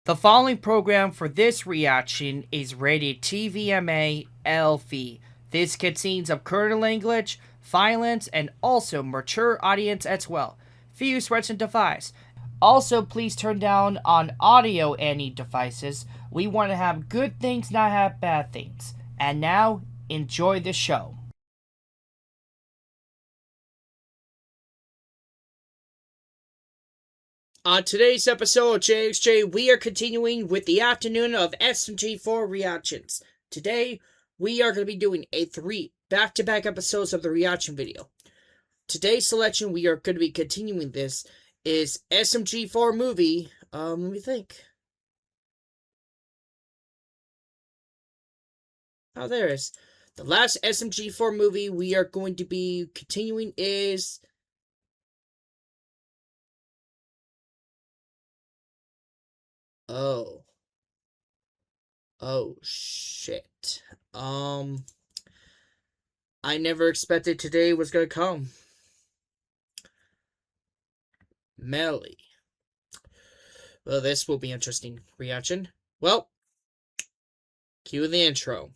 The following program for this reaction is rated TVMA LV. This contains of current language, violence, and also mature audience as well. Few threats and device. Also, please turn down on audio any devices. We want to have good things, not have bad things. And now, enjoy the show. On today's episode of JXJ, we are continuing with the afternoon of SMG4 reactions. Today, we are going to be doing a 3 back-to-back episodes of the reaction video. Today's selection, we are going to be continuing this, is SMG4 movie, let me think. Oh, there it is. The last SMG4 movie we are going to be continuing is... Oh, shit. I never expected today was gonna come. Melly. Well, this will be interesting reaction. Well, cue the intro.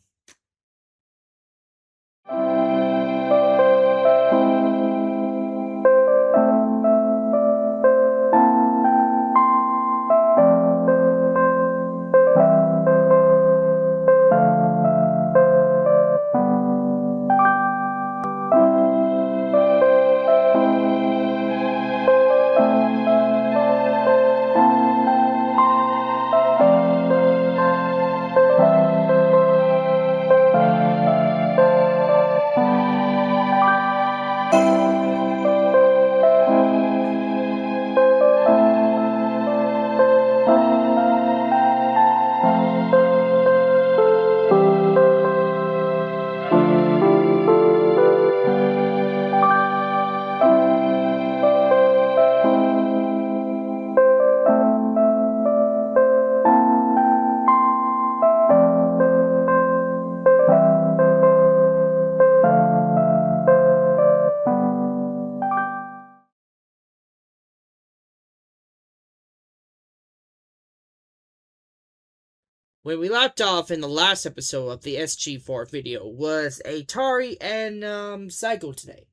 When we left off in the last episode of the SG4 video was Atari and Psycho today.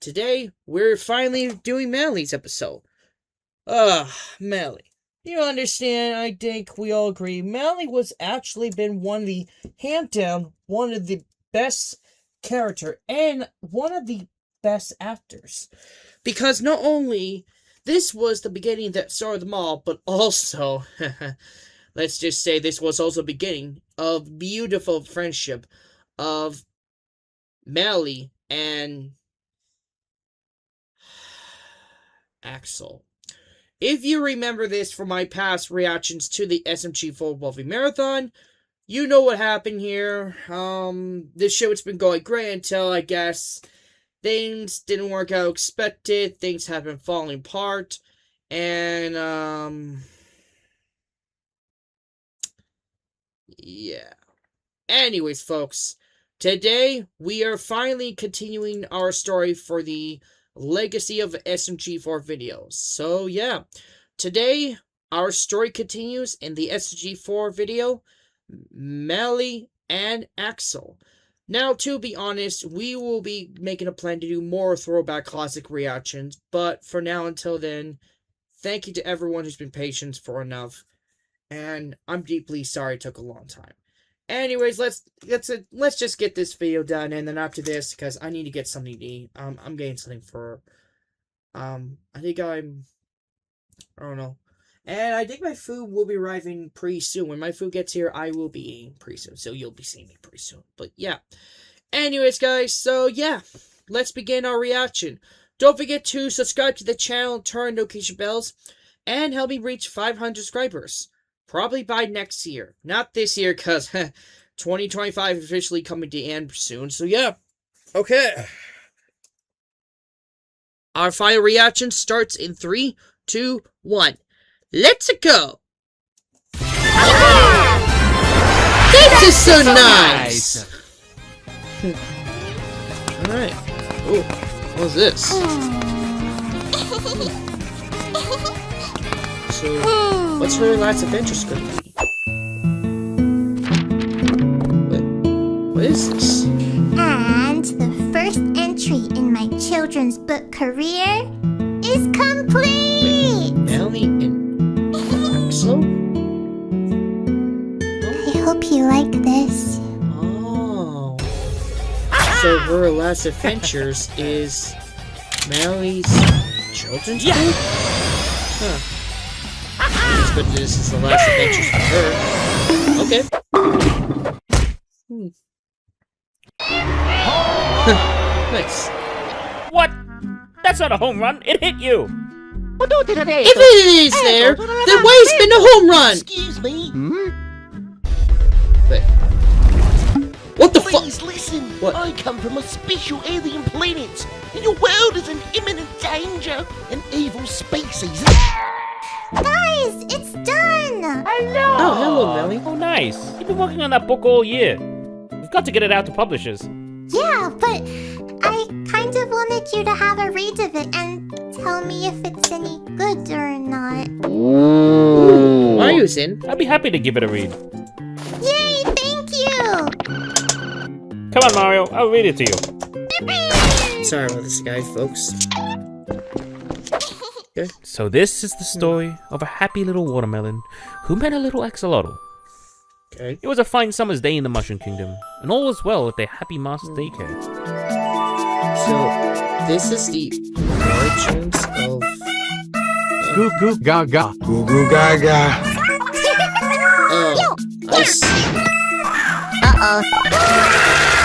Today, we're finally doing Manly's episode. Manly. You understand, I think we all agree, Manly was actually been one of the, hand down, one of the best character and one of the best actors. Because not only this was the beginning that started them all, but also... let's just say this was also the beginning of beautiful friendship of Melly and Axel. If you remember this from my past reactions to the SMG4 Wolfie Marathon, you know what happened here. This show has been going great until, I guess, things didn't work out expected. Things have been falling apart. And, yeah. Anyways, folks, today we are finally continuing our story for the legacy of SMG4 videos. So, yeah. Today, our story continues in the SMG4 video, Melly and Axel. Now, to be honest, we will be making a plan to do more throwback classic reactions, but for now, until then, thank you to everyone who's been patient for enough. And I'm deeply sorry it took a long time. Anyways, let's just get this video done, and then after this, because I need to get something to eat. I'm getting something for, I don't know. And I think my food will be arriving pretty soon. When my food gets here, I will be eating pretty soon, so you'll be seeing me pretty soon. But yeah. Anyways, guys, so yeah, let's begin our reaction. Don't forget to subscribe to the channel, turn notification bells, and help me reach 500 subscribers. Probably by next year. Not this year, because 2025 is officially coming to end soon. So, yeah. Okay. Our final reaction starts in 3, 2, 1. Let's go! This is so nice! Alright. Oh, what is this? So... What's her last adventure gonna be? What is this? And the first entry in my children's book career is complete! Melon and Axolotl? I hope you like this. Oh. So her last adventures is Mally's children's book? Huh. But this is the last adventures for her. Okay. Nice. What? That's not a home run. It hit you. If it is there, then why it's been a home run? Excuse me. Wait. What the fuck? Please listen. What? I come from a special alien planet, and your world is in imminent danger. An evil species. Guys, it's done! Oh, hello, Melly. Oh, nice. You've been working on that book all year. We've got to get it out to publishers. Yeah, but I kind of wanted you to have a read of it and tell me if it's any good or not. Mario's in. I'd be happy to give it a read. Yay, thank you! Come on, Mario. I'll read it to you. Sorry about this, guys, folks. Okay. So this is the story of a happy little watermelon who met a little axolotl. Okay. It was a fine summer's day in the Mushroom Kingdom, and all was well at their happy master daycare. So, this is the origins of... Goo goo gaga. Goo goo gaga. Oh, I see.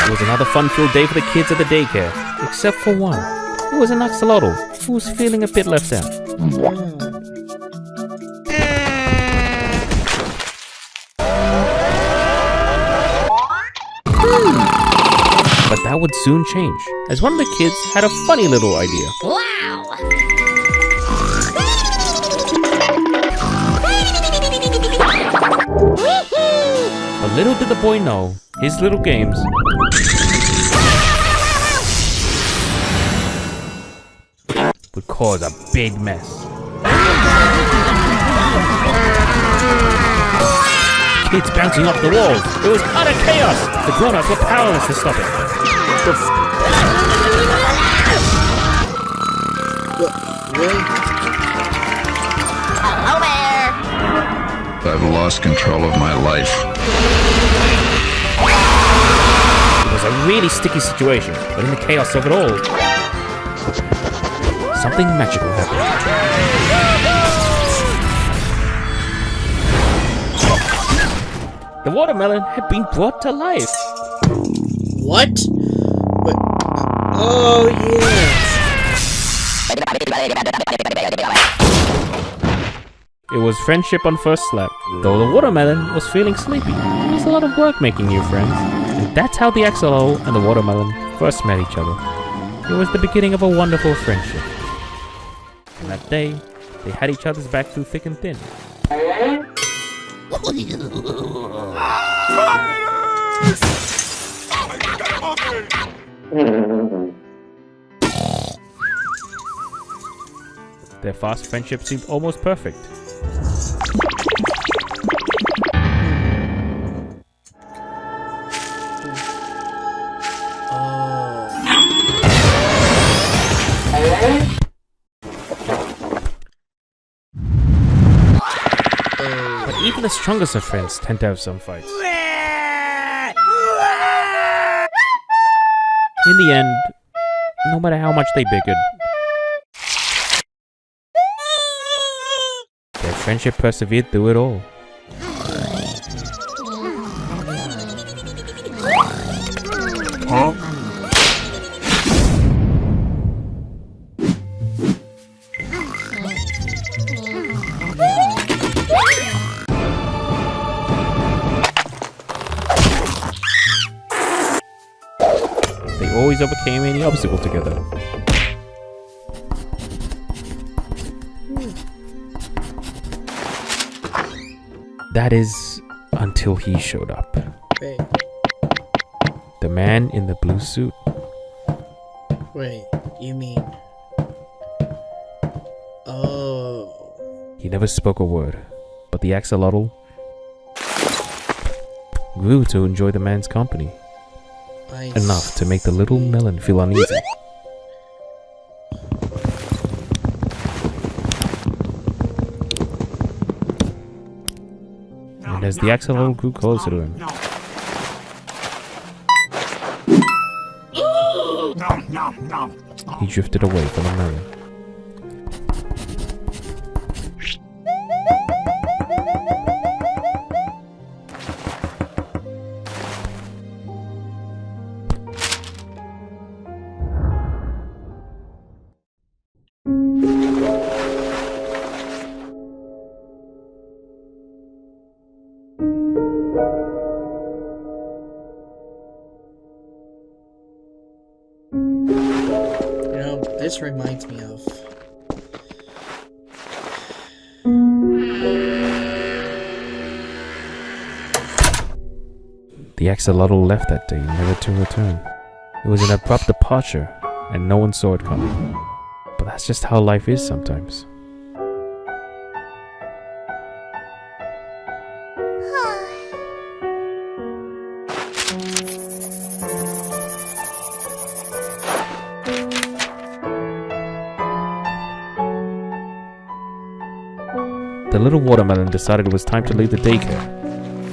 It was another fun-filled day for the kids at the daycare, except for one. It was an axolotl who was feeling a bit left out. But that would soon change, as one of the kids had a funny little idea. Wow! But little did the boy know, his little games would cause a big mess. Kids bouncing off the walls. It was utter chaos. The grown-ups were powerless to stop it. Hello there! I've lost control of my life. It was a really sticky situation, but in the chaos of it all, something magical happened. The watermelon had been brought to life. What? Oh, yeah. It was friendship on first slap. Though the watermelon was feeling sleepy, it was a lot of work making new friends. And that's how the axolotl and the watermelon first met each other. It was the beginning of a wonderful friendship. And that day, they had each other's back through thick and thin. Their fast friendship seemed almost perfect. But even the strongest of friends tend to have some fights. In the end, no matter how much they bickered, their friendship persevered through it all. Huh? They always overcame any obstacle together. That is, until he showed up. Wait, The man in the blue suit. wait, you mean... Oh... He never spoke a word. But the axolotl grew to enjoy the man's company. Enough to make the little melon feel uneasy. And as the axolotl grew closer to him, he drifted away from the melon. This reminds me of... The axolotl left that day, never to return. It was an abrupt departure, and no one saw it coming. But that's just how life is sometimes. The little watermelon decided it was time to leave the daycare.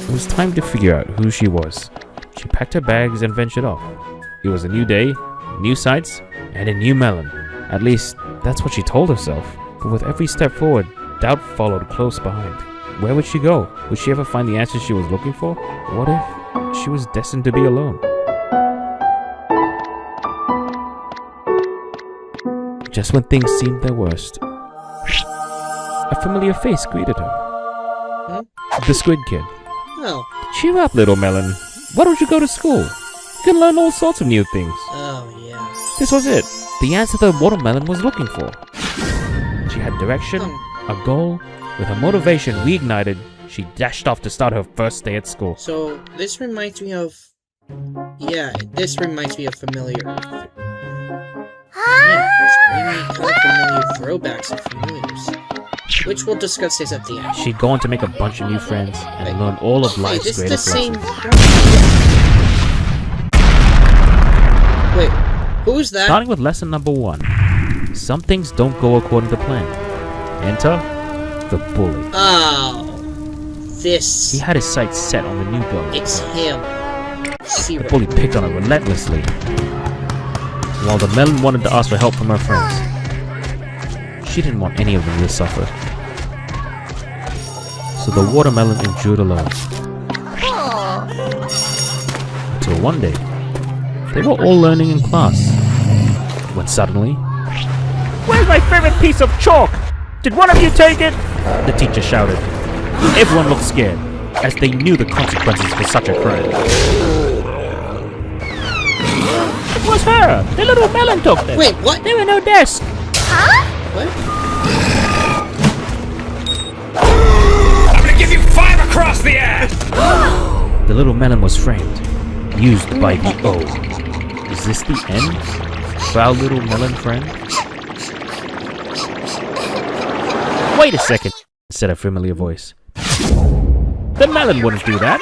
It was time to figure out who she was. She packed her bags and ventured off. It was a new day, new sights, and a new melon. At least, that's what she told herself. But with every step forward, doubt followed close behind. Where would she go? Would she ever find the answers she was looking for? What if she was destined to be alone? Just when things seemed their worst, a familiar face greeted her. The Squid Kid. Oh. Cheer up, little melon. Why don't you go to school? You can learn all sorts of new things. Oh, yeah. This was it. The answer the watermelon was looking for. She had direction, a goal. With her motivation reignited, she dashed off to start her first day at school. So, this reminds me of... Yeah, this reminds me of familiar... Yeah, it's bringing kind of familiar throwbacks and familiars. Which we'll discuss this at the end. She'd go on to make a bunch of new friends and learn all of life's this greatest the same... lessons. Wait, who is that? Starting with lesson number 1. Some things don't go according to plan. Enter the bully. Oh, this... He had his sights set on the new girl. It's him. The bully picked on her relentlessly, while the melon wanted to ask for help from her friends. She didn't want any of them to suffer. So the watermelon endured alone. Until one day, they were all learning in class, when suddenly... "Where's my favorite piece of chalk? Did one of you take it?" the teacher shouted. Everyone looked scared, as they knew the consequences for such a crime. It was her! The little melon took them! Wait, what? There were no desks! Huh? What? I'm gonna give you 5 across the ass! The little melon was framed, used by the O. Is this the end? Foul little melon friend? Wait a second, said a familiar voice. The melon wouldn't do that.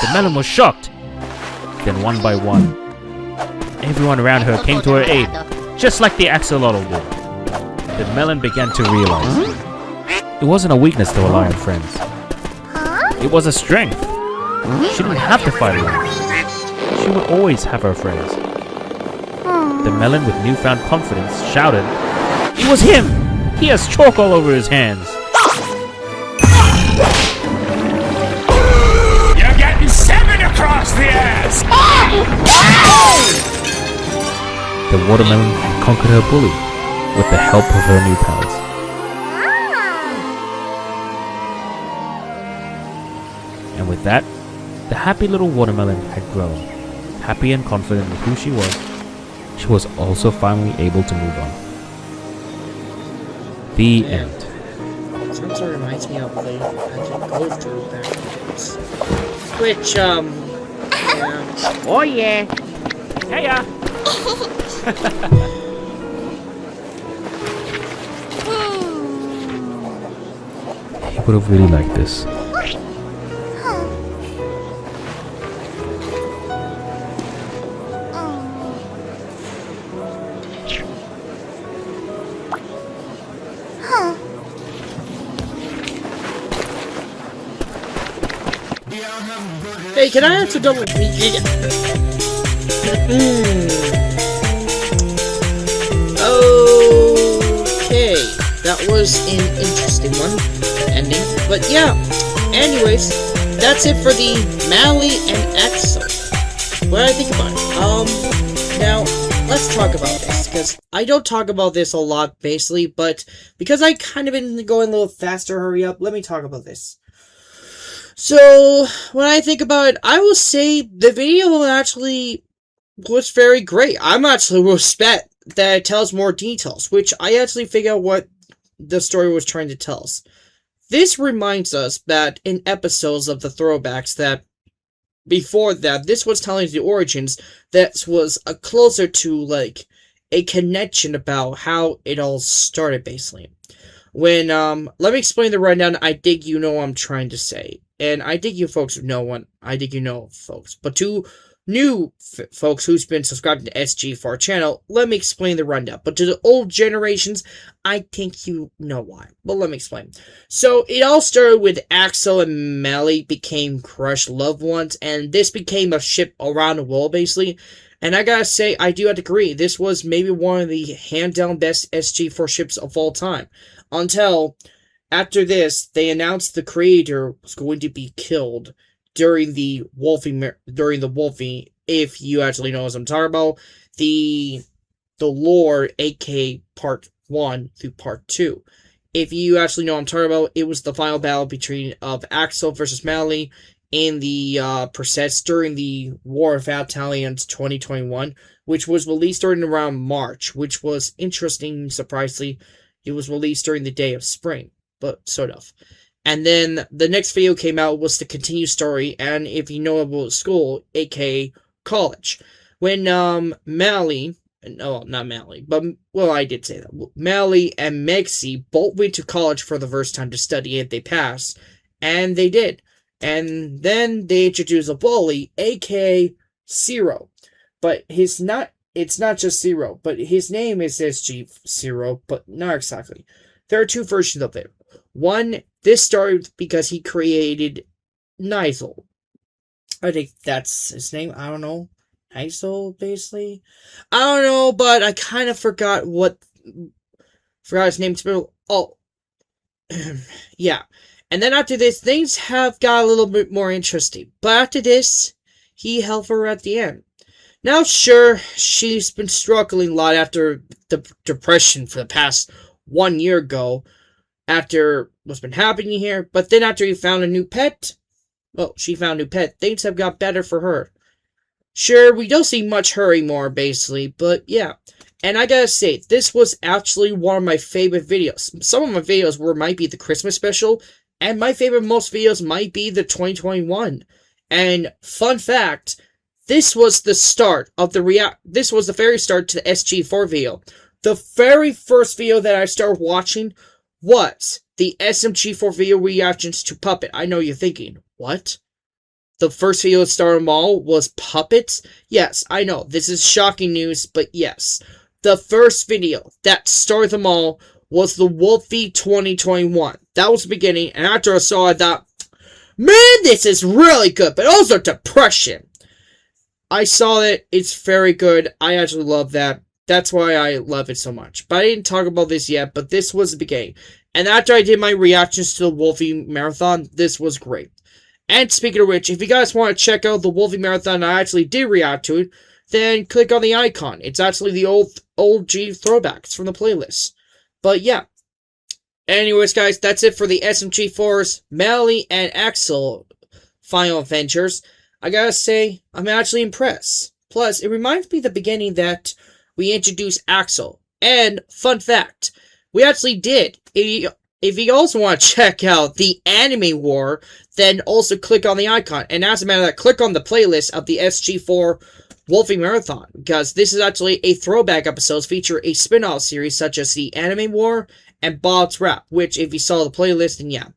The melon was shocked. Then one by one, everyone around her came to her aid, just like the axolotl did. The melon began to realize it wasn't a weakness to rely on friends. It was a strength. She didn't have to fight alone. She would always have her friends. The melon, with newfound confidence, shouted, "It was him! He has chalk all over his hands!" You're getting 7 across the ass! The watermelon conquered her bully with the help of her new pals. And with that, the happy little watermelon had grown. Happy and confident with who she was also finally able to move on. The end. Sounds like reminds me of playing Magic Go Through back in the days. Which, yeah. Oh yeah. Heya! would have really liked this. Huh. Huh. Hey, can I answer double? Okay, that was an interesting one ending, but yeah. Anyways, that's it for the Mally and Axel. What do I think about it? Now let's talk about this because I don't talk about this a lot, basically, but because I kind of been going a little faster, hurry up. Let me talk about this. So, when I think about it, I will say the video actually was very great. I'm actually respect that it tells more details, which I actually figure out what the story was trying to tell us. This reminds us that in episodes of the throwbacks that before that, this was telling the origins that was a closer to, like, a connection about how it all started, basically. When, let me explain the rundown. I think you know what I'm trying to say. And I think you folks know what, I think you know, folks. But to new folks who's been subscribed to SG4 channel, let me explain the rundown. But to the old generations, I think you know why. But let me explain. So, it all started with Axel and Mally became crushed loved ones, and this became a ship around the world, basically. And I gotta say, I do have to agree, this was maybe one of the hand-down best SG4 ships of all time. Until, after this, they announced the creator was going to be killed during the Wolfie, if you actually know what I'm talking about, the lore, aka Part 1 through Part 2. If you actually know what I'm talking about, it was the final battle between Axel versus Mally in the process during the War of Battalions 2021, which was released during around March, which was interesting, surprisingly. It was released during the day of spring, but sort of. And then the next video came out was the continued story, and if you know about school, aka college. When Mally, no, not Mally, but, well, I did say that. Mally and Mexi both went to college for the first time to study, and they passed, and they did. And then they introduced a bully, aka Zero. But it's not just Zero, but his name is SG0, but not exactly. There are two versions of it. One, this started because he created Nigel. I think that's his name. I don't know. Nigel, basically. I don't know, but I kind of forgot his name. Oh, yeah. And then after this, things have got a little bit more interesting. But after this, he helped her at the end. Now, sure, she's been struggling a lot after the depression for the past 1 year ago, after what's been happening here, but then after she found a new pet, things have got better for her. Sure, we don't see much her anymore, basically, but yeah. And I gotta say, this was actually one of my favorite videos. Some of my videos might be the Christmas special, and my favorite most videos might be the 2021. And, fun fact, this was the start of this was the very start to the SG4 video. The very first video that I started watching was the SMG4 video reactions to Puppet. I know you're thinking, what? The first video that started them all was Puppets? Yes, I know, this is shocking news, but yes. The first video that started them all was the Wolfie 2021. That was the beginning, and after I saw it, I thought, man, this is really good, but also depression. I saw it, it's very good, I actually love that. That's why I love it so much. But I didn't talk about this yet, but this was the beginning. And after I did my reactions to the Wolfie Marathon, this was great. And speaking of which, if you guys want to check out the Wolfie Marathon, I actually did react to it, then click on the icon. It's actually the old G throwbacks from the playlist. But yeah. Anyways, guys, that's it for the SMG4's Mally and Axel Final Adventures. I gotta say, I'm actually impressed. Plus, it reminds me of the beginning that we introduced Axel. And, fun fact, we actually did. If you also want to check out the Anime War, then also click on the icon. And as a matter of fact, click on the playlist of the SG4 Wolfie Marathon, because this is actually a throwback episodes feature a spin-off series such as the Anime War and Bob's Rap, which if you saw the playlist, then yeah.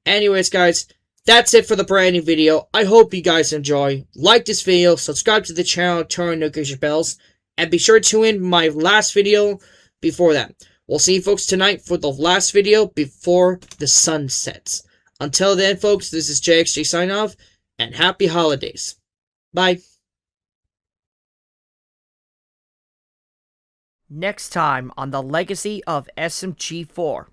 Anyways, guys, that's it for the brand new video. I hope you guys enjoy. Like this video, subscribe to the channel, turn on notification bells, and be sure to tune in my last video before that. We'll see you folks tonight for the last video before the sun sets. Until then, folks, this is JXJ sign off, and happy holidays. Bye. Next time on the legacy of SMG4.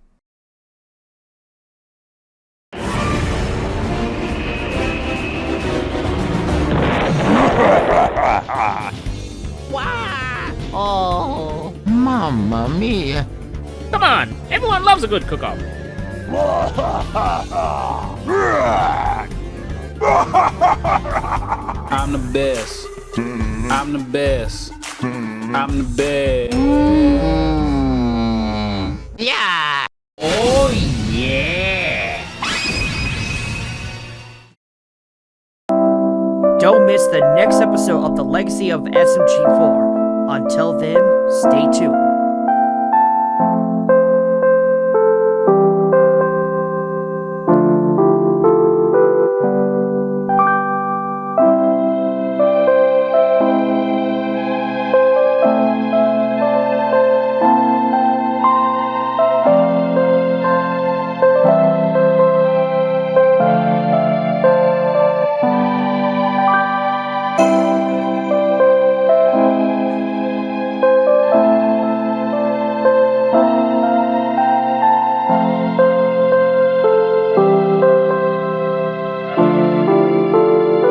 Oh, mamma mia. Come on, everyone loves a good cook-off. I'm the best. I'm the best. I'm the best. Yeah. Oh yeah. Don't miss the next episode of the legacy of SMG4. Until then, stay tuned.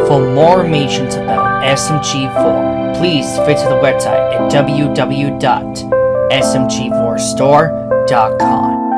For more information about SMG4, please visit the website at www.smg4store.com.